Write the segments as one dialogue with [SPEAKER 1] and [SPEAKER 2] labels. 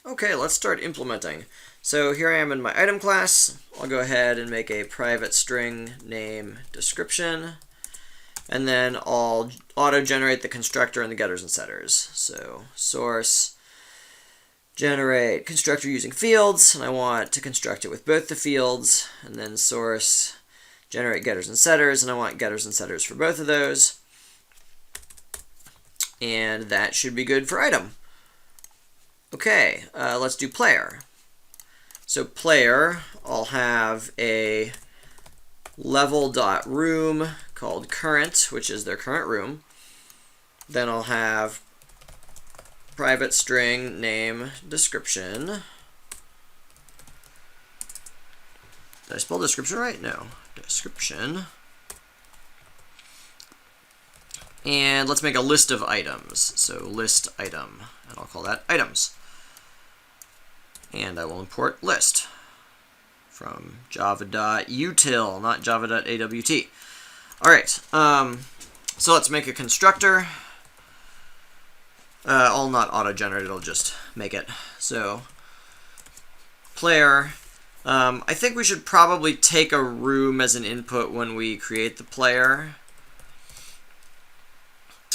[SPEAKER 1] Okay, let's start implementing. So here I am in my item class. I'll go ahead and make a private string name description, and then I'll auto-generate the constructor and the getters and setters. So source generate constructor using fields, and I want to construct it with both the fields, and then source generate getters and setters, and I want getters and setters for both of those. And that should be good for item. Okay, let's do player. So player, I'll have a level.room called current, which is their current room. Then I'll have private string name description. Did I spell description right? No. Description. And let's make a list of items. So list item, and I'll call that items. And I will import list from java.util, not java.awt. All right, so let's make a constructor. I'll not auto-generate it, I'll just make it. So player, I think we should probably take a room as an input when we create the player.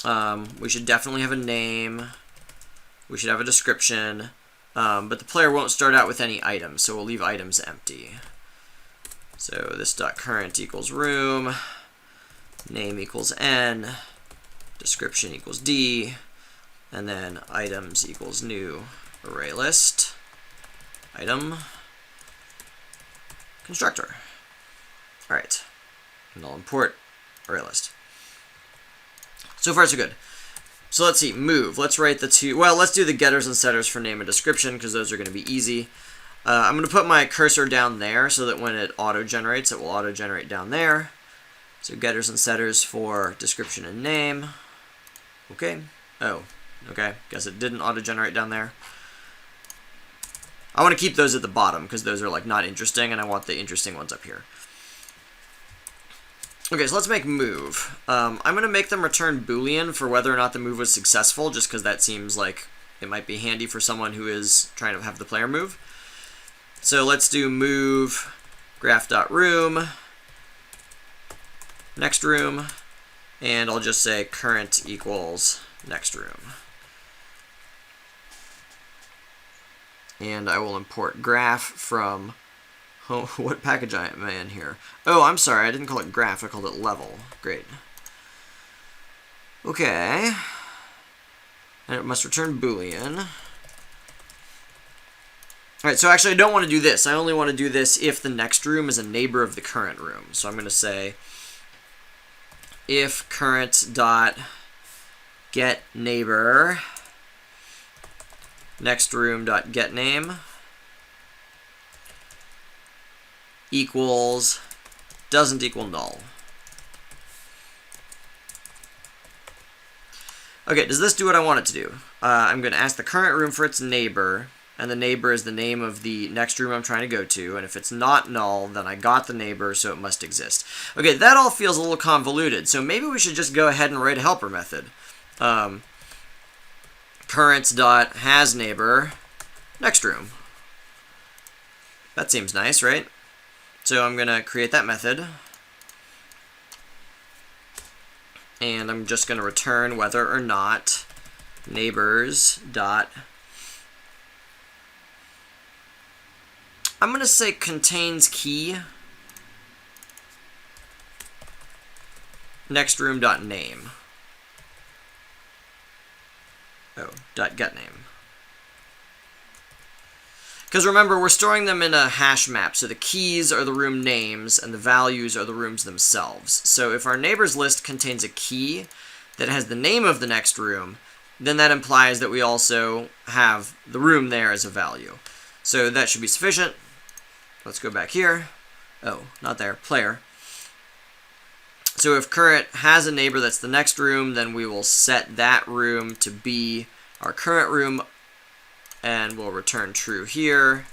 [SPEAKER 1] We should definitely have a name. We should have a description. But the player won't start out with any items, so we'll leave items empty. So this dot current equals room, name equals n, description equals d, and then items equals new array list, item, constructor. All right, and I'll import array list. So far, so good. So let's see, move. Let's write the two. Well, let's do the getters and setters for name and description because those are going to be easy. I'm going to put my cursor down there so that when it auto-generates, it will auto-generate down there. So getters and setters for description and name. Okay. Oh, okay. Guess it didn't auto-generate down there. I want to keep those at the bottom because those are like not interesting, and I want the interesting ones up here. Okay, so let's make move. I'm going to make them return Boolean for whether or not the move was successful, just because that seems like it might be handy for someone who is trying to have the player move. So let's do move graph.room, next room, and I'll just say current equals next room. And I will import graph from... Oh, what package am I in here? Oh, I'm sorry, I didn't call it graph, I called it level. Great. Okay. And it must return Boolean. Alright, so actually I don't want to do this. I only want to do this if the next room is a neighbor of the current room. So I'm going to say if current dot get neighbor next room dot get name equals doesn't equal null. Okay, does this do what I want it to do? I'm going to ask the current room for its neighbor, and the neighbor is the name of the next room I'm trying to go to, and if it's not null, then I got the neighbor, so it must exist. Okay, that all feels a little convoluted, so maybe we should just go ahead and write a helper method. Currents.hasNeighbor next room. That seems nice, right? So I'm going to create that method, and I'm just going to return whether or not neighbors dot, I'm going to say contains key next room dot name. Oh, dot get name. Because remember, we're storing them in a hash map, so the keys are the room names and the values are the rooms themselves. So if our neighbors list contains a key that has the name of the next room, then that implies that we also have the room there as a value. So that should be sufficient. Let's go back here. Oh, not there, player. So if current has a neighbor that's the next room, then we will set that room to be our current room, and we'll return true here.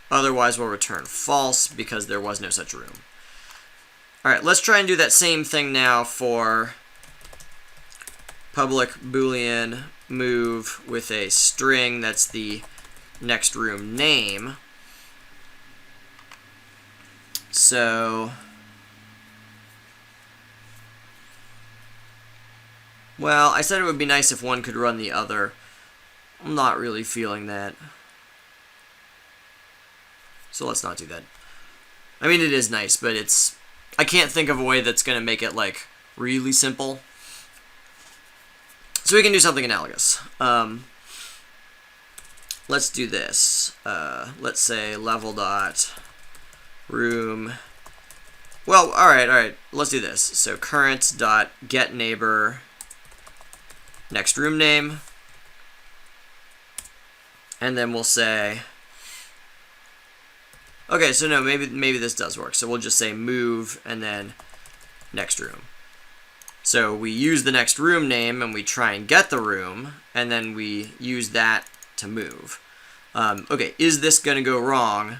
[SPEAKER 1] Otherwise, we'll return false because there was no such room. All right, let's try and do that same thing now for public Boolean move with a string that's the next room name. So, well, I said it would be nice if one could run the other. I'm not really feeling that. So let's not do that. I mean, it is nice, but I can't think of a way that's going to make it, like, really simple. So we can do something analogous. Let's do this. Let's say level dot room. Well, all right. Let's do this. So current dot get neighbor next room name, and then we'll say. Okay, so no, maybe this does work. So we'll just say move and then next room. So we use the next room name and we try and get the room, and then we use that to move. Okay, is this going to go wrong?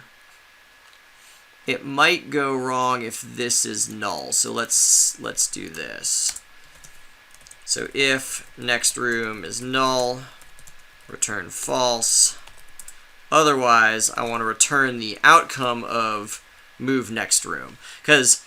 [SPEAKER 1] It might go wrong if this is null. So let's do this. So if next room is null, return false. Otherwise, I want to return the outcome of move next room. Because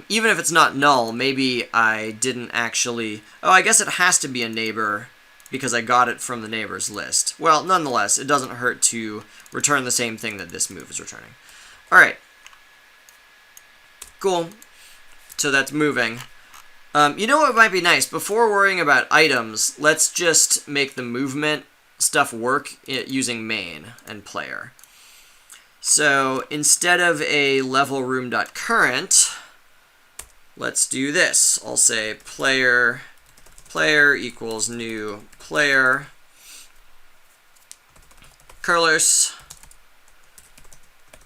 [SPEAKER 1] even if it's not null, maybe I didn't actually... Oh, I guess it has to be a neighbor because I got it from the neighbors list. Well, nonetheless, it doesn't hurt to return the same thing that this move is returning. All right. Cool. So that's moving. You know what might be nice? Before worrying about items, let's just make the movement stuff work using main and player. So instead of a level room.current, let's do this. I'll say player equals new player curlers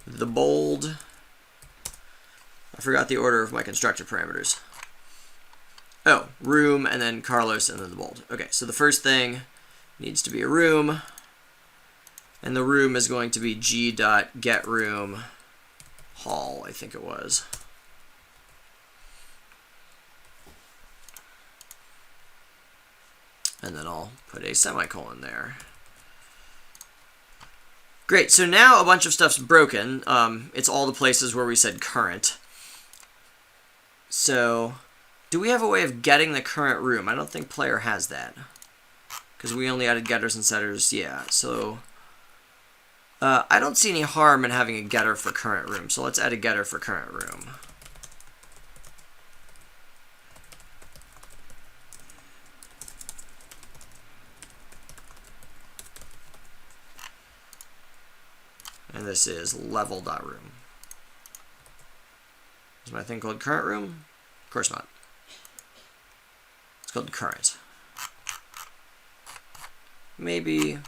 [SPEAKER 1] the bold. I forgot the order of my constructor parameters. Oh, room and then Carlos and then the bold. Okay, so the first thing needs to be a room, and the room is going to be g.getRoom hall, I think it was. And then I'll put a semicolon there. Great, so now a bunch of stuff's broken. It's all the places where we said current. So, do we have a way of getting the current room? I don't think player has that, because we only added getters and setters. Yeah, so I don't see any harm in having a getter for current room, so let's add a getter for current room. And this is level.room. Is my thing called current room? Of course not. It's called current. Maybe.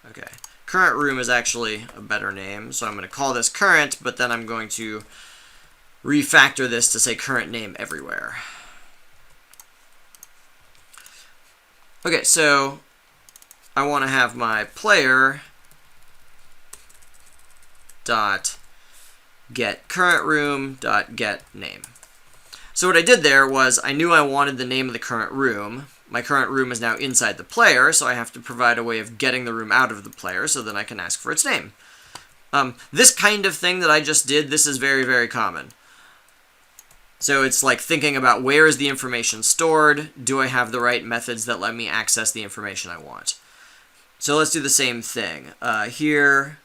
[SPEAKER 1] Okay. Current room is actually a better name, so I'm going to call this current, but then I'm going to refactor this to say current name everywhere. Okay, so I want to have my player dot get current room dot get name. So what I did there was I knew I wanted the name of the current room. My current room is now inside the player, so I have to provide a way of getting the room out of the player so then I can ask for its name. This kind of thing that I just did, this is very, very common. So it's like thinking about where is the information stored? Do I have the right methods that let me access the information I want? So let's do the same thing. Here,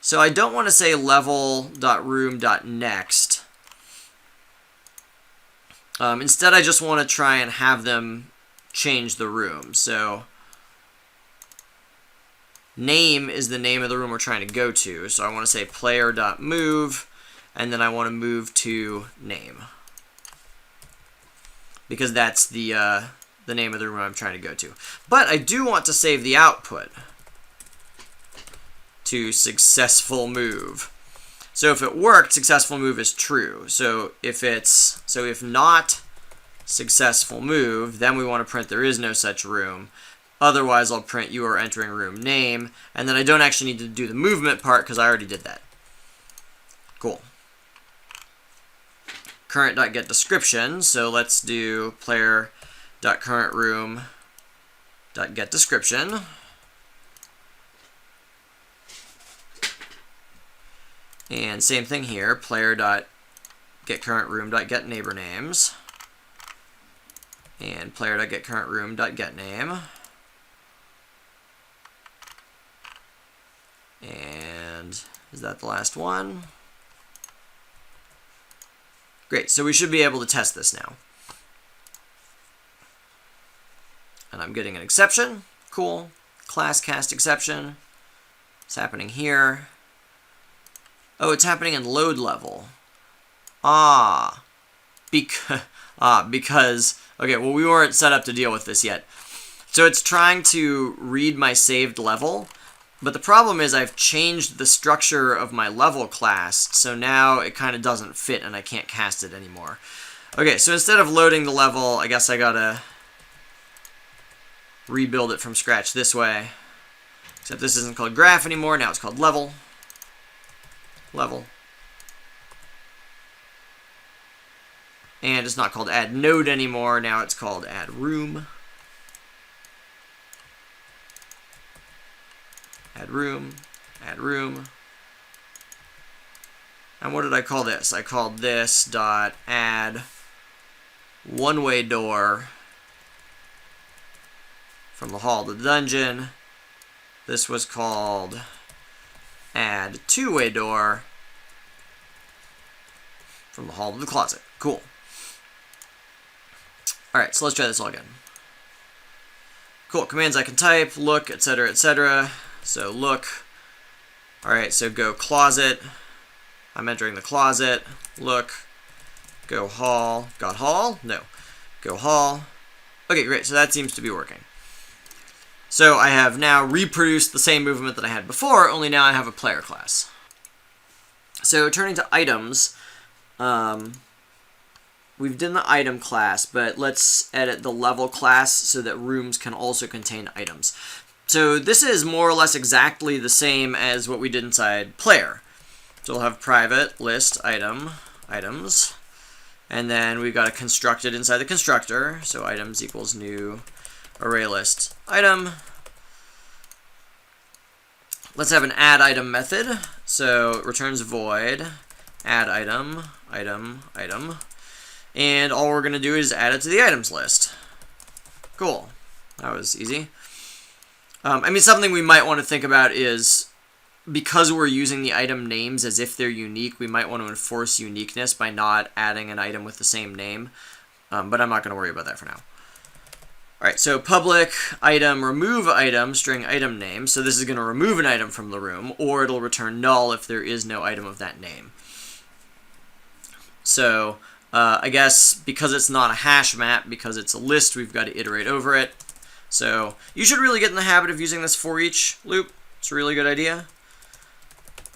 [SPEAKER 1] so I don't want to say level.room.next. Instead, I just want to try and have them change the room. So name is the name of the room we're trying to go to. So I want to say player.move, and then I want to move to name, because that's the name of the room I'm trying to go to. But I do want to save the output to successful move. So if it worked, successful move is true. So if not successful move, then we want to print there is no such room. Otherwise, I'll print you are entering room name, and then I don't actually need to do the movement part because I already did that. Cool. Current.getDescription. So let's do player.currentRoom.getDescription. And same thing here, player.getCurrentRoom.getNeighborNames. And player.getCurrentRoom.getName. And is that the last one? Great, so we should be able to test this now. And I'm getting an exception. Cool. Class cast exception. It's happening here. Oh, it's happening in load level. Because, okay, well, we weren't set up to deal with this yet. So it's trying to read my saved level, but the problem is I've changed the structure of my level class, so now it kind of doesn't fit and I can't cast it anymore. Okay, so instead of loading the level, I guess I gotta rebuild it from scratch this way. Except this isn't called graph anymore, now it's called level. Level. And it's not called add node anymore, now it's called add room. Add room, add room. And what did I call this? I called this dot add one-way door from the hall to the dungeon. This was called add two-way door from the hall to the closet. Cool. Alright, so let's try this all again. Cool, commands I can type, look, etc., etc. So look. Alright, so go closet. I'm entering the closet. Look. Go hall. Got hall? No. Go hall. Okay, great, so that seems to be working. So I have now reproduced the same movement that I had before, only now I have a player class. So turning to items, we've done the item class, but let's edit the level class so that rooms can also contain items. So this is more or less exactly the same as what we did inside player. So we'll have private list item, items, and then we've got a constructed inside the constructor, so items equals new array list item. Let's have an add item method. So it returns void add item, item, item. And all we're going to do is add it to the items list. Cool. That was easy. I mean, something we might want to think about is, because we're using the item names as if they're unique, we might want to enforce uniqueness by not adding an item with the same name. But I'm not going to worry about that for now. Alright, so public item remove item string item name. So this is going to remove an item from the room, or it'll return null if there is no item of that name. So I guess because it's not a hash map, because it's a list, we've got to iterate over it. So you should really get in the habit of using this for each loop. It's a really good idea.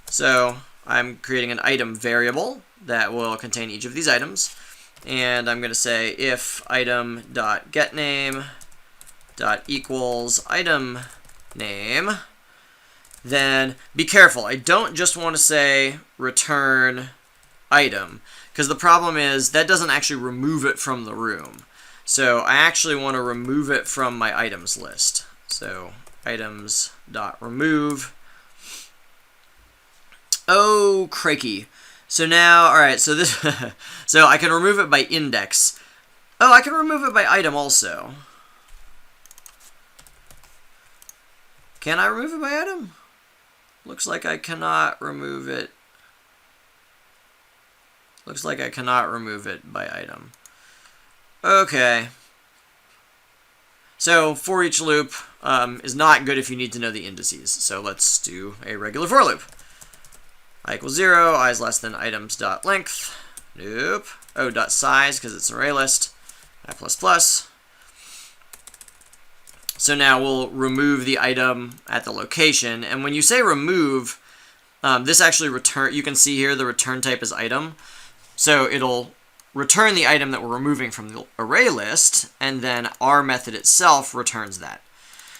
[SPEAKER 1] So I'm creating an item variable that will contain each of these items. And I'm going to say if item.getName equals item name, then be careful. I don't just want to say return item, because the problem is that doesn't actually remove it from the room. So I actually want to remove it from my items list. So items.remove. Oh, crikey. So now, alright, so this, so I can remove it by index. Oh, I can remove it by item also. Can I remove it by item? Looks like I cannot remove it. Looks like I cannot remove it by item. Okay. So for each loop is not good if you need to know the indices. So let's do a regular for loop. I equals 0, I is less than items.length. Nope. O.size, because it's an array list. I plus plus. So now we'll remove the item at the location. And when you say remove, this actually return. You can see here the return type is item. So it'll return the item that we're removing from the array list, and then our method itself returns that.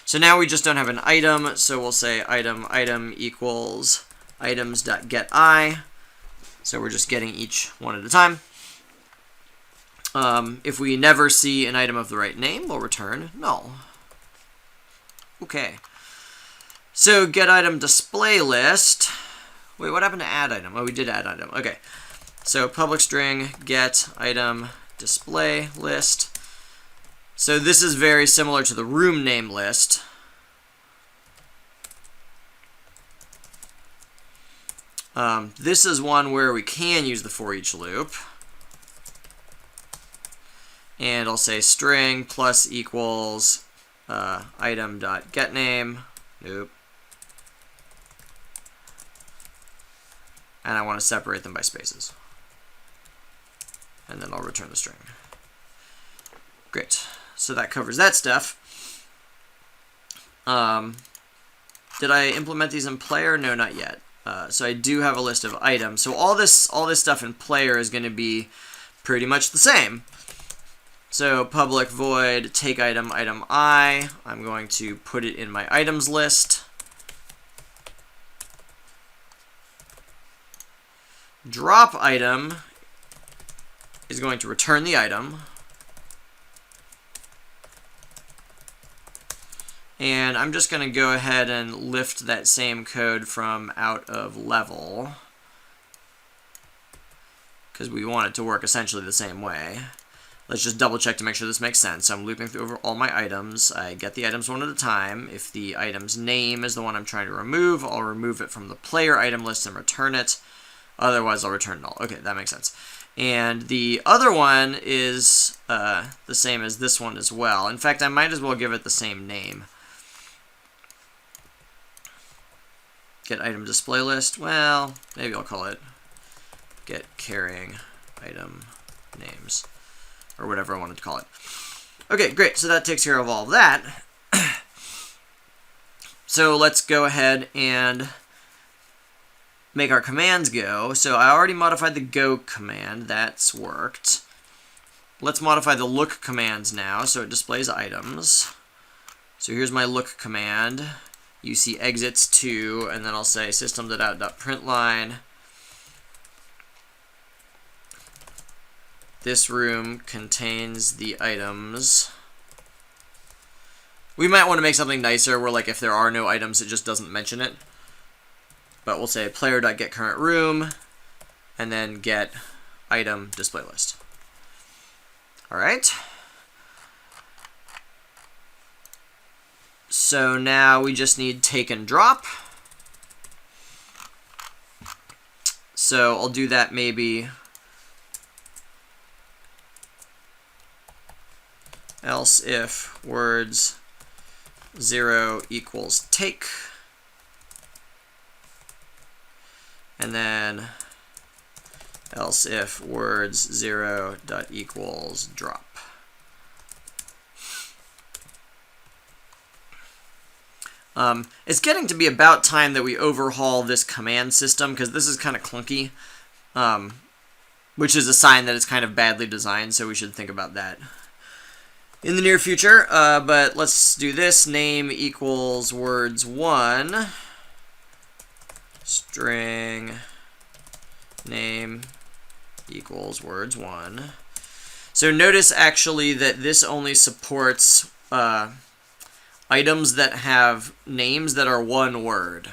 [SPEAKER 1] So now we just don't have an item, so we'll say item equals items.getI. So we're just getting each one at a time. If we never see an item of the right name, we'll return null. Okay. So get item display list Wait, what happened to add item? Oh, we did add item. Okay. So public string get item display list. So this is very similar to the room name list. This is one where we can use the for each loop. And I'll say string plus equals item.getName. Nope. And I want to separate them by spaces. And then I'll return the string. Great. So that covers that stuff. Did I implement these in player? No, not yet. So I do have a list of items. So all this stuff in player is going to be pretty much the same. So public void take item item I. I'm going to put it in my items list. Drop item is going to return the item. And I'm just going to go ahead and lift that same code from out of level, because we want it to work essentially the same way. Let's just double check to make sure this makes sense. So I'm looping through over all my items. I get the items one at a time. If the item's name is the one I'm trying to remove, I'll remove it from the player item list and return it. Otherwise, I'll return null. Okay, that makes sense. And the other one is the same as this one as well. In fact, I might as well give it the same name. Get item display list. Well, maybe I'll call it get carrying item names, or whatever I wanted to call it. Okay, great. So that takes care of all of that. So let's go ahead and make our commands go. So I already modified the go command. That's worked. Let's modify the look commands now so it displays items. So here's my look command. You see exits 2, and then I'll say system.out.println. This room contains the items. We might want to make something nicer where, like, if there are no items, it just doesn't mention it. But we'll say player.getCurrentRoom, and then get item display list. All right. So now we just need take and drop. So I'll do that maybe else if words 0 equals take, and then else if words 0 dot equals drop. It's getting to be about time that we overhaul this command system, because this is kind of clunky, which is a sign that it's kind of badly designed, so we should think about that in the near future. But let's do this. Name equals words 1, string name equals words 1. So notice actually that this only supports items that have names that are one word.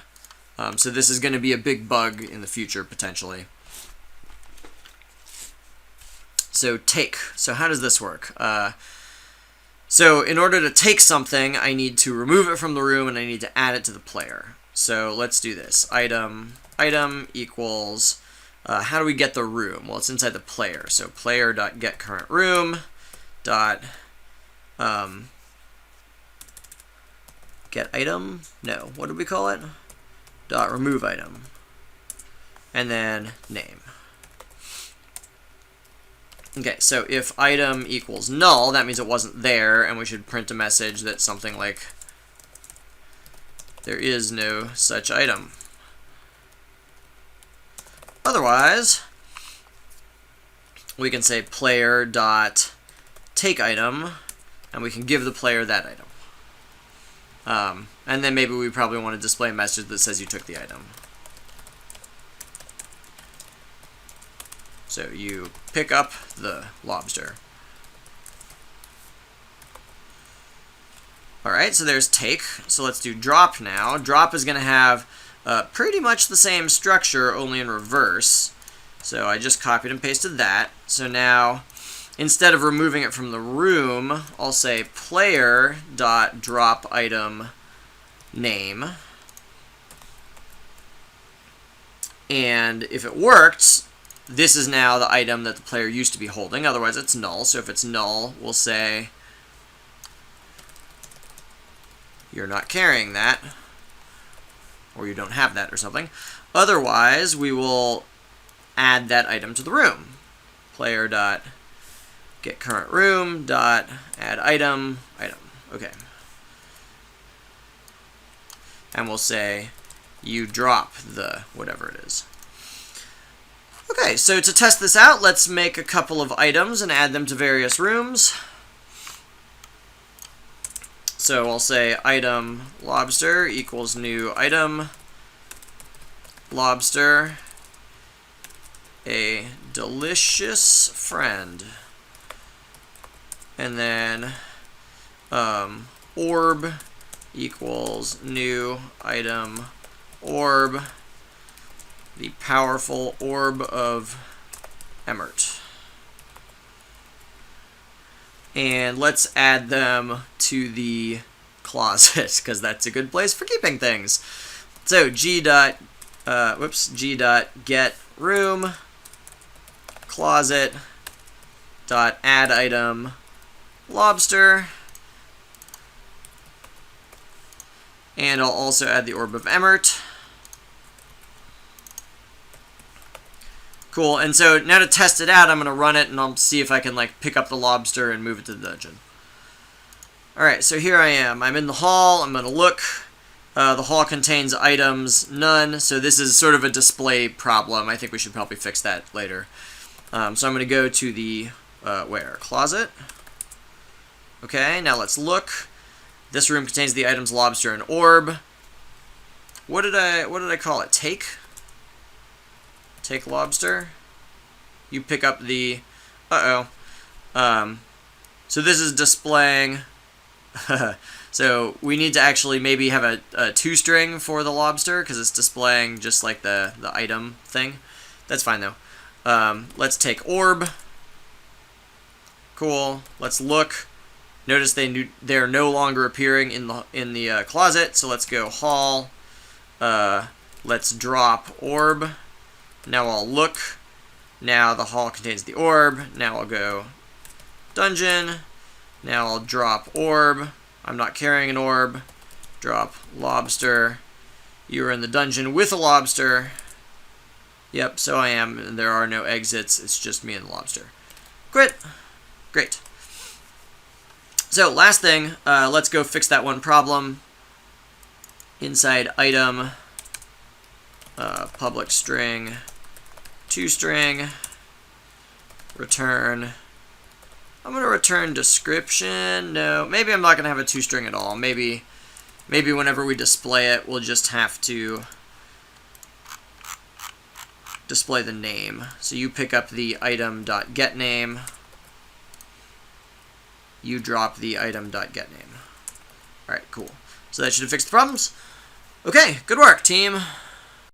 [SPEAKER 1] So this is going to be a big bug in the future, potentially. So take. So how does this work? So in order to take something, I need to remove it from the room, and I need to add it to the player. So let's do this. Item equals, how do we get the room? Well, it's inside the player. So player.getCurrentRoom dot get item? No, what did we call it? Dot remove item. And then name. Okay, so if item equals null, that means it wasn't there, and we should print a message that's something like there is no such item. Otherwise, we can say player dot take item, and we can give the player that item. And then maybe we probably want to display a message that says you took the item. So you pick up the lobster. Alright, so there's take. So let's do drop now. Drop is going to have pretty much the same structure, only in reverse. So I just copied and pasted that. So now, instead of removing it from the room, I'll say player.drop item name. And if it worked, this is now the item that the player used to be holding. Otherwise, it's null. So if it's null, we'll say you're not carrying that, or you don't have that or something. Otherwise, we will add that item to the room. Player.getCurrentRoom.add item. Okay. And we'll say you drop the whatever it is. Okay, so to test this out, let's make a couple of items and add them to various rooms. So I'll say item lobster equals new item lobster, a delicious friend. And then orb equals new item orb, the powerful orb of Emmert. And let's add them to the closet, because that's a good place for keeping things. So g.get room closet dot add item lobster, and I'll also add the orb of Emmert. Cool, and so now to test it out, I'm going to run it and I'll see if I can like pick up the lobster and move it to the dungeon. Alright, so here I am. I'm in the hall. I'm going to look. The hall contains items, none, so this is sort of a display problem. I think we should probably fix that later. So I'm going to go to the, closet. Okay, now let's look. This room contains the items lobster and orb. What did I call it? Take? Take lobster. You pick up the... So this is displaying... So we need to actually maybe have a toString for the lobster, because it's displaying just like the item thing. That's fine though. Let's take orb. Cool. Let's look. Notice they're no longer appearing in the closet. So let's go hall. Let's drop orb. Now I'll look. Now the hall contains the orb. Now I'll go dungeon. Now I'll drop orb. I'm not carrying an orb. Drop lobster. You are in the dungeon with a lobster. Yep, so I am, and there are no exits. It's just me and the lobster. Great. So last thing, let's go fix that one problem. Inside item, public string, toString, return. I'm going to return description. No, maybe I'm not going to have a toString at all. Maybe whenever we display it, we'll just have to display the name. So you pick up the item.getName. You drop the item.getName. Alright, cool. So that should have fixed the problems. Okay, good work, team.